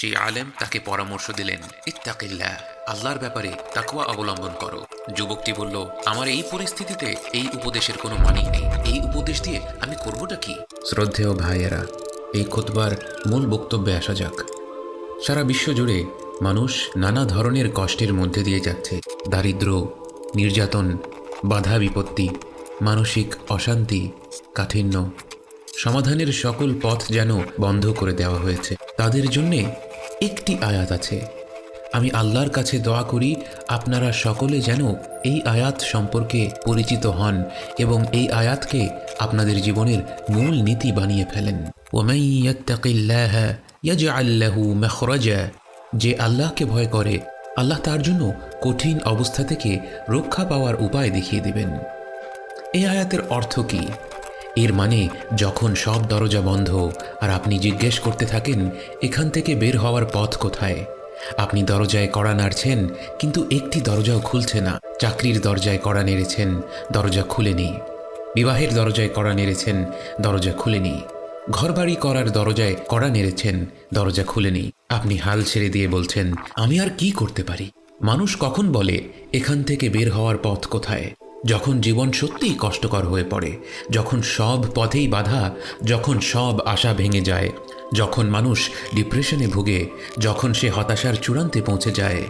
সেই আলেম তাকে পরামর্শ দিলেন, ইত্তাকিল্লাহ, আল্লাহর ব্যাপারে তাকওয়া অবলম্বন করো। যুবকটি বলল, আমার এই পরিস্থিতিতে এই উপদেশের কোনো মানি নেই, এই উপদেশ দিয়ে আমি করবোটা কি? শ্রদ্ধেয় ভাইয়েরা, এই খুতবার মূল বক্তব্যে আসা যাক। সারা বিশ্ব জুড়ে মানুষ নানা ধরনের কষ্টের মধ্যে দিয়ে যাচ্ছে। দারিদ্র্য, নির্যাতন, বাধা বিপত্তি, মানসিক অশান্তি, কাঠিন্য, সমাধানের সকল পথ যেন বন্ধ করে দেওয়া হয়েছে। তাদের জন্যে একটি আয়াত আছে। আমি আল্লাহর কাছে দোয়া করি আপনারা সকলে যেন এই আয়াত সম্পর্কে পরিচিত হন এবং এই আয়াতকে আপনাদের জীবনের মূল নীতি বানিয়ে ফেলেন। ওয়ামান ইয়াত্তাকিল্লাহ ইয়াজআল লাহু মাখরাজা, যে আল্লাহকে ভয় করে আল্লাহ তার জন্য কঠিন অবস্থা থেকে রক্ষা পাওয়ার উপায় দেখিয়ে দেবেন। এই আয়াতের অর্থ কি? এর মানে যখন সব দরজা বন্ধ আর আপনি জিজ্ঞেস করতে থাকেন এখান থেকে বের হওয়ার পথ কোথায়, আপনি দরজায় কড়া নাড়ছেন কিন্তু একটি দরজাও খুলছে না। চাকরির দরজায় কড়া নেড়েছেন, দরজা খুলেনি। বিবাহের দরজায় কড়া নেড়েছেন, দরজা খুলেনি। ঘরবাড়ি করার দরজায় কড়া নেড়েছেন, দরজা খুলেনি। আপনি হাল ছেড়ে দিয়ে বলছেন, আমি আর কি করতে পারি? মানুষ কখন বলে এখান থেকে বের হওয়ার পথ কোথায়? যখন জীবন সত্যিই কষ্টকর হয়ে পড়ে, যখন সব পথেই বাধা, যখন সব আশা ভেঙে যায়, যখন মানুষ ডিপ্রেশনে ভুগে, যখন সে হতাশার চূড়ান্তে পৌঁছে যায়।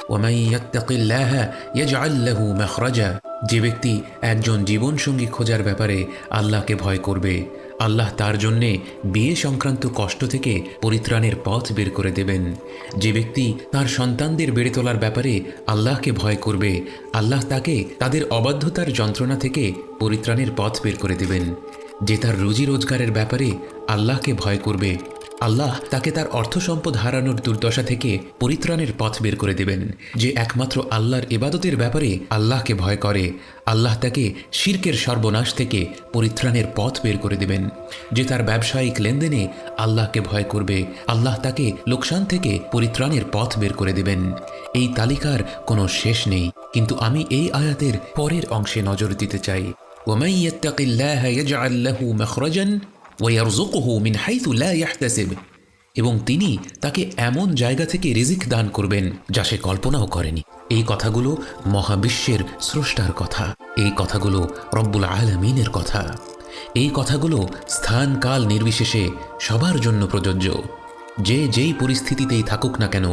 ওয়ামান ইয়াত্তাকিল্লাহ ইয়াজআল লাহু মাখরাজা, যে ব্যক্তি একজন জীবনসঙ্গী খোঁজার ব্যাপারে আল্লাহকে ভয় করবে, আল্লাহ তার জন্যে বিয়ে সংক্রান্ত কষ্ট থেকে পরিত্রাণের পথ বের করে দেবেন। যে ব্যক্তি তার সন্তানদের বেড়ে তোলার ব্যাপারে আল্লাহকে ভয় করবে, আল্লাহ তাকে তাদের অবাধ্যতার যন্ত্রণা থেকে পরিত্রাণের পথ বের করে দেবেন। যে তার রুজি রোজগারের ব্যাপারে আল্লাহকে ভয় করবে, আল্লাহ তাকে তার অর্থ সম্পদ হারানোর দুর্দশা থেকে পরিত্রাণের পথ বের করে দেবেন। যে একমাত্র আল্লাহর ইবাদতের ব্যাপারে আল্লাহকে ভয় করে, আল্লাহ তাকে শিরকের সর্বনাশ থেকে পরিত্রাণের পথ বের করে দেবেন। যে তার ব্যবসায়িক লেনদেনে আল্লাহকে ভয় করবে, আল্লাহ তাকে লোকসান থেকে পরিত্রাণের পথ বের করে দেবেন। এই তালিকার কোনো শেষ নেই, কিন্তু আমি এই আয়াতের পরের অংশে নজর দিতে চাই। ওয়ামান ইয়াত্তাকিল্লাহা ইয়াজআল লাহু মাখরাজান ওয়ারযুকহু মিন হাইথু লা ইয়াহতাসিব, এবং তিনি তাকে এমন জায়গা থেকে রিজিক দান করবেন যা সে কল্পনাও করেনি। এই কথাগুলো মহাবিশ্বের স্রষ্টার কথা, এই কথাগুলো রব্বুল আলামিনের কথা, এই কথাগুলো স্থান কাল নির্বিশেষে সবার জন্য প্রযোজ্য। যে যেই পরিস্থিতিতেই থাকুক না কেন,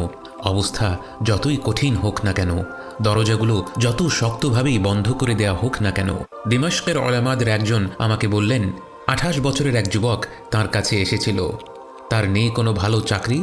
অবস্থা যতই কঠিন হোক না কেন, দরজাগুলো যত শক্তভাবেই বন্ধ করে দেয়া হোক না কেন। দিমাশকের উলামাদের একজন আমাকে বললেন, 28 বছরের এক যুবক তার কাছে এসেছিল। তার নেই কোনো ভালো চাকরি,